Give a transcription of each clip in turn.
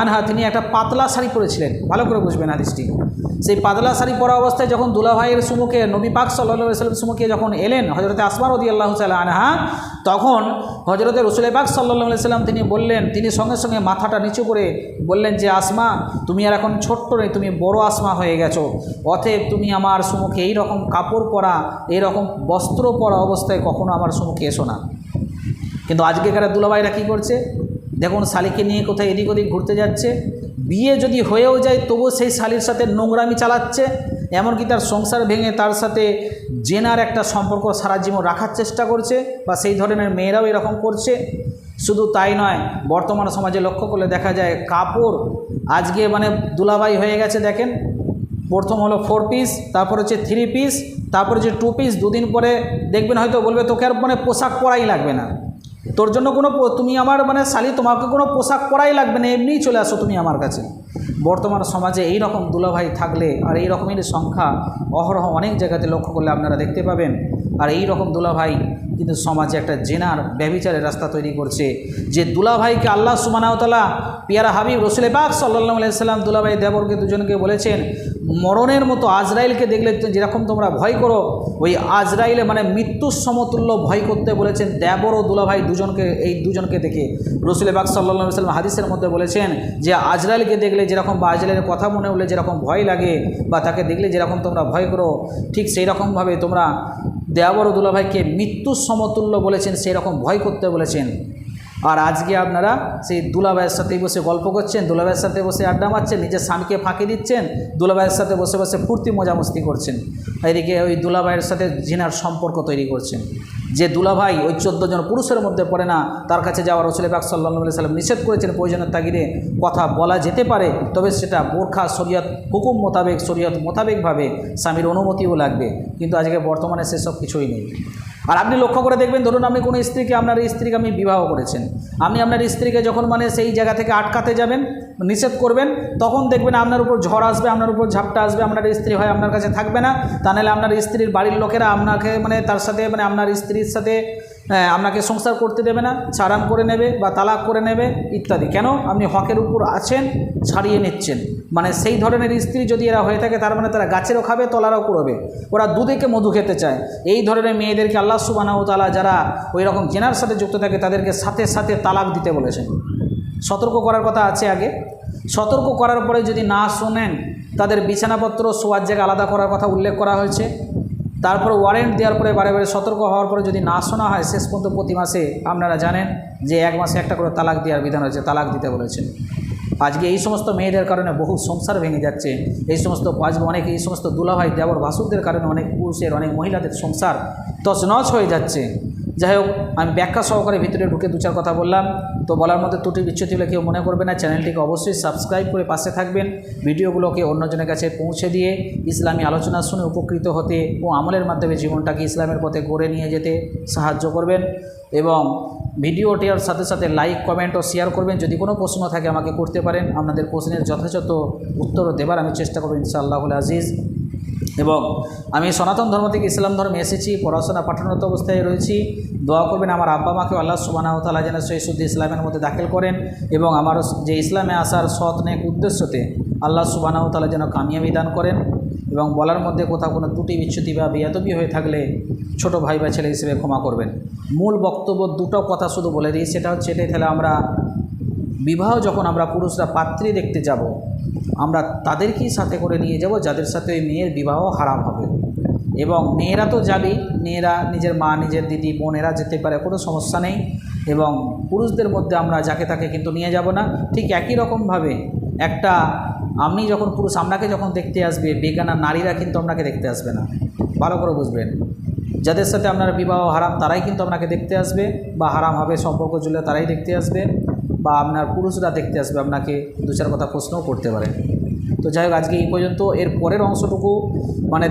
আনহা তিনি একটা পাতলা শাড়ি পরেছিলেন, ভালো করে বুঝবেন হাদিসটি। সেই পাতলা শাড়ি পরা অবস্থায় যখন দুলাভাইয়ের সুমুখে নবী পাক সাল্লাল্লাহু আলাইহি ওয়াসাল্লাম সুমুখে যখন এলেন হযরতে আসমা রাদিয়াল্লাহু তাআলা আনহা, তখন হযরতে রাসূল পাক সাল্লাল্লাহু আলাইহি ওয়াসাল্লাম তিনি বললেন, তিনি সঙ্গে সঙ্গে মাথাটা নিচু করে বললেন যে আসমা, তুমি আর এখন ছোট্ট নেই, তুমি বড় আসমা হয়ে গেছো, অতএব তুমি আমার সুমুখে এই রকম কাপড় পরা, এইরকম বস্ত্র পরা অবস্থায় কখনো আমার সুমুখে এসো না। কিন্তু আজকেকার দুলাভাইরা কী করছে দেখুন, শালিকে নিয়ে কোথায় এদিক ওদিক ঘুরতে যাচ্ছে, বিয়ে যদি হয়েও যায় তবু সেই শালির সাথে নোংরামি চালাচ্ছে, এমনকি তার সংসার ভেঙে তার সাথে জেনার একটা সম্পর্ক সারা জীবন রাখার চেষ্টা করছে, বা সেই ধরনের মেয়েরাও এরকম করছে। শুধু তাই নয়, বর্তমান সমাজে লক্ষ্য করলে দেখা যায় কাপড় আজকে দুলাভাই হয়ে গেছে। দেখেন, প্রথম হলো 4 পিস, তারপর হচ্ছে 3 পিস, তারপর হচ্ছে 2 পিস। দুদিন পরে দেখবেন হয়তো বলবে তোকে আর পোশাক পরাই লাগবে না, তোর জন্য কোনো তুমি আমার শালি তোমাকে কোনো পোশাক পরাই লাগবে না, এমনিই চলে আসো তুমি আমার কাছে। বর্তমান সমাজে এই রকম দুলাভাই থাকলে, আর এই রকমের সংখ্যা অহরহ অনেক জায়গাতে লক্ষ্য করলে আপনারা দেখতে পাবেন। আর এই রকম দুলাভাই কিন্তু সমাজে একটা জেনার ব্যভিচারের রাস্তা তৈরি করছে। যে দুলাভাইকে আল্লাহ সুবহানাহু ওয়া তাআলা পিয়ারা হাবিব রাসূল পাক সাল্লাল্লাহু আলাইহি সাল্লাম দুলাভাই দেবরকে দুজনকে বলেছেন, মরণের মতো আজরাইলকে দেখলে যেরকম তোমরা ভয় করো, ওই আজরাইলে মৃত্যুর সমতুল্য ভয় করতে বলেছেন দেবর ও দুলাভাই দুজনকে। এই দুজনকে দেখে রাসূল পাক সাল্লাল্লাহু আলাইহি সাল্লাম হাদিসের মধ্যে বলেছেন যে আজরাইলকে দেখলে যেরকম, বা আজরাইলের কথা মনে হলে যেরকম ভয় লাগে, বা তাকে দেখলে যেরকম তোমরা ভয় করো, ঠিক সেই রকমভাবে তোমরা দেবর ও দুলাভাইকে মৃত্যুর সমতুল্য বলেছেন, সেই রকম ভয় করতে বলেছেন। আর আজকে আপনারা সেই দুলাভাইয়ের সাথেই বসে গল্প করছেন, দুলাভাইয়ের সাথে বসে আড্ডা মারছেন, নিজের স্বামীকে ফাঁকি দিচ্ছেন, দুলাভাইয়ের সাথে বসে বসে ফুর্তি মজামস্তি করছেন, এদিকে ওই দুলাভাইয়ের সাথে জিনার সম্পর্ক তৈরি করছেন। যে দুলাভাই ওই 14 জন পুরুষের মধ্যে পড়ে না, তার কাছে যাওয়া রাসূল পাক সাল্লাল্লাহু আলাইহি সাল্লাম নিষেধ করেছেন। প্রয়োজনের তাগিদে কথা বলা যেতে পারে, তবে সেটা বোরখা শরীয়ত হুকুম মোতাবেক, শরীয়ত মোতাবেকভাবে, স্বামীর অনুমতিও লাগবে। কিন্তু আজকে বর্তমানে সেসব কিছুই নেই। আর আপনি লক্ষ্য করে দেখবেন, ধরুন আপনি কোনো স্ত্রীকে, আপনার স্ত্রীকে আপনি বিবাহ করেছেন, আপনি আপনার স্ত্রীকে যখন সেই জায়গা থেকে আটকাতে যাবেন, নিষেধ করবেন, তখন দেখবেন আপনার উপর ঝড় আসবে, আপনার উপর ঝাপটা আসবে, আপনার স্ত্রী হয় আপনার কাছে থাকবে না, তা নাহলে আপনার স্ত্রীর বাড়ির লোকেরা আপনাকে তার সাথে আপনার স্ত্রীর সাথে আপনাকে সংসার করতে দেবে না, ছাড়াম করে নেবে বা তালাক করে নেবে ইত্যাদি। কেন? আপনি হকের উপর আছেন, ছাড়িয়ে নিচ্ছেন। সেই ধরনের স্ত্রী যদি এরা হয়ে থাকে, তার তারা গাছেরও খাবে, তলারও করবে, ওরা দুধেকে মধু খেতে চায়। এই ধরনের মেয়েদেরকে আল্লাহ সুবহানাহু ওয়া তাআলা যারা ওই রকম জেনার সাথে যুক্ত থাকে, তাদেরকে সাথে সাথে তালাক দিতে বলেছেন। সতর্ক করার কথা আছে আগে, সতর্ক করার পরে যদি না শোনেন, তাদের বিছানাপত্র শোয়ার জায়গা আলাদা করার কথা উল্লেখ করা হয়েছে। তারপর ওয়ারেন্ট দেওয়ার পরে বারে বারে সতর্ক হওয়ার পরে যদি না শোনা হয়, শেষ পর্যন্ত প্রতি মাসে আপনারা জানেন যে 1 মাসে একটা করে তালাক দেওয়ার বিধান হয়েছে, তালাক দিতে বলেছেন। আজকে এই সমস্ত মেয়েদের কারণে বহু সংসার ভেঙে যাচ্ছে। এই সমস্ত আজকে অনেক এই সমস্ত দুলাভাই দেবর ভাসুরদের কারণে অনেক পুরুষের, অনেক মহিলাদের সংসার তছনছ হয়ে যাচ্ছে। যাই হোক, আমি ব্যাখ্যা সহকারে ভিতরে ঢুকে 2-4 কথা বললাম। তো বলার মধ্যে ত্রুটি বিচ্যুতি হলে কেউ মনে করবে না। চ্যানেলটিকে অবশ্যই সাবস্ক্রাইব করে পাশে থাকবেন, ভিডিওগুলোকে অন্যজনের কাছে পৌঁছে দিয়ে ইসলামী আলোচনা শুনে উপকৃত হতে ও আমলের মাধ্যমে জীবনটাকে ইসলামের পথে গড়ে নিয়ে যেতে সাহায্য করবেন। এবং ভিডিওটির সাথে সাথে লাইক, কমেন্ট ও শেয়ার করবেন। যদি কোনো প্রশ্ন থাকে আমাকে করতে পারেন, আপনাদের প্রশ্নের যথাযথ উত্তর দেবার আমি চেষ্টা করব ইনশাআল্লাহুল আজিজ। এবং আমি সনাতন ধর্ম থেকে ইসলাম ধর্মে এসেছি, পড়াশোনা পাঠানোরত অবস্থায় রয়েছি। দোয়া করবেন আমার আব্বা মাকে আল্লাহ সুবহানাহু ওয়া তাআলা যেন সেই শুদ্ধ ইসলামের মধ্যে দাখিল করেন, এবং আমার যে ইসলামে আসার সৎ নেক উদ্দেশ্যতে আল্লাহ সুবহানাহু ওয়া তাআলা যেন কামিয়াবি দান করেন। এবং বলার মধ্যে কোথাও কোনো ত্রুটি বিচ্যুতি বা বেয়াদবি হয়ে থাকলে ছোট ভাই বা ছেলে হিসেবে ক্ষমা করবেন। মূল বক্তব্য দুটো কথা শুধু বলে দিই, সেটা হচ্ছে এটাই, তাহলে আমরা বিবাহ যখন আমরা পুরুষরা পাত্রী দেখতে যাব, আমরা তাদেরকেই সাথে করে নিয়ে যাব যাদের সাথে ওই মেয়ের বিবাহ হারাম হবে। এবং মেয়েরা তো যাবেই, মেয়েরা নিজের মা, নিজের দিদি, বোনেরা যেতে পারে, কোনো সমস্যা নেই। এবং পুরুষদের মধ্যে আমরা যাকে তাকে কিন্তু নিয়ে যাব না। ঠিক একই রকমভাবে একটা আপনি যখন পুরুষ আপনাকে যখন দেখতে আসবে, বেগানা নারীরা কিন্তু আপনাকে দেখতে আসবে না, ভালো করে বুঝবেন। যাদের সাথে আপনার বিবাহ হারাম তারাই কিন্তু আপনাকে দেখতে আসবে, বা হারাম হবে সম্পর্ক জুড়ে তারাই দেখতে আসবে, বা আপনার পুরুষরা দেখতে আসবে, আপনাকে 2-4 কথা প্রশ্নও করতে পারে। তো যাই হোক, আজকে এই পর্যন্ত। এর পরের অংশটুকু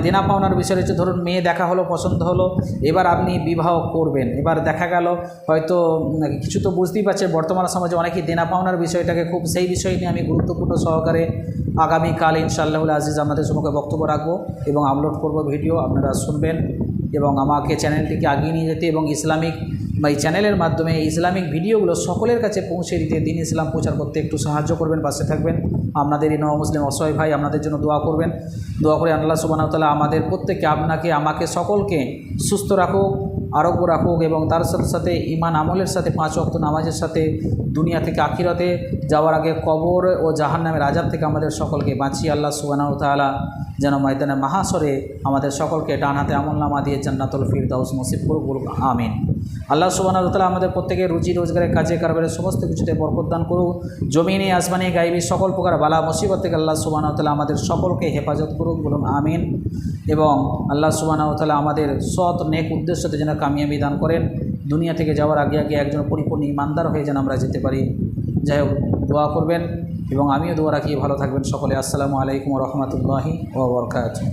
দেনা পাওনার বিষয় হচ্ছে, ধরুন মেয়ে দেখা হলো, পছন্দ হলো, এবার আপনি বিবাহ করবেন। এবার দেখা গেল হয়তো কিছু তো বুঝতেই পারছেন, বর্তমান সমাজে অনেকেই দেনা পাওনার বিষয়টাকে খুব, সেই বিষয় নিয়ে আমি গুরুত্বপূর্ণ সহকারে আগামীকাল ইনশাআল্লাহুল আজিজ আমাদের সম্মুখে বক্তব্য রাখবো এবং আপলোড করব ভিডিও, আপনারা শুনবেন এবং আমাকে চ্যানেলটিকে এগিয়ে নিয়ে যেতে এবং ইসলামিক বা এই চ্যানেলের মাধ্যমে এই ইসলামিক ভিডিওগুলো সকলের কাছে পৌঁছে দিতে, দিন ইসলাম প্রচার করতে একটু সাহায্য করবেন, পাশে থাকবেন। আপনাদের এই নও মুসলিম অসহায় ভাই আপনাদের জন্য দোয়া করবেন। দোয়া করে আল্লাহ সুবহানাহু ওয়া তাআলা আমাদের প্রত্যেককে, আপনাকে, আমাকে, সকলকে সুস্থ রাখুক, আরোগ্য রাখুক এবং তার সাথে সাথে ঈমান আমলের সাথে 5 ওয়াক্ত নামাজের সাথে দুনিয়া থেকে আখিরাতে যাওয়ার আগে কবর ও জাহান্নামের আযাব থেকে আমাদের সকলকে বাঁচিয়ে আল্লাহ সুবহানাহু ওয়া তাআলা যেন ময়দানে মাহাশরে আমাদের সকলকে ডান হাতে আমলনামা দিয়ে জান্নাতুল ফিরদাউস নসিব করুক, বলুক আমিন। আল্লাহ সুবহানাহু ওয়া তাআলা আমাদের প্রত্যেকের রুজি রোজগারের কাজে কারবারের সমস্ত কিছুতে বরকত দান করুক। জমিনে আসমানে গায়বী সকল প্রকার বালা মুসিবত থেকে আল্লাহ সুবহানাহু ওয়া তাআলা আমাদের সকলকে হেফাজত করুক, বলুন আমিন। এবং আল্লাহ সুবহানাহু ওয়া তাআলা আমাদের সৎ নেক উদ্দেশ্যতে যেন কামিয়াবি দান করেন, দুনিয়া থেকে যাওয়ার আগে আগে একজন পরিপূর্ণ ঈমানদার হয়ে যেন আমরা যেতে পারি। যাই হোক, দোয়া করবেন এবং আমিও দোয়া রাখি। ভালো থাকবেন সকলে। আসসালামু আলাইকুম ওয়া রাহমাতুল্লাহি ওয়া বারাকাতুহু।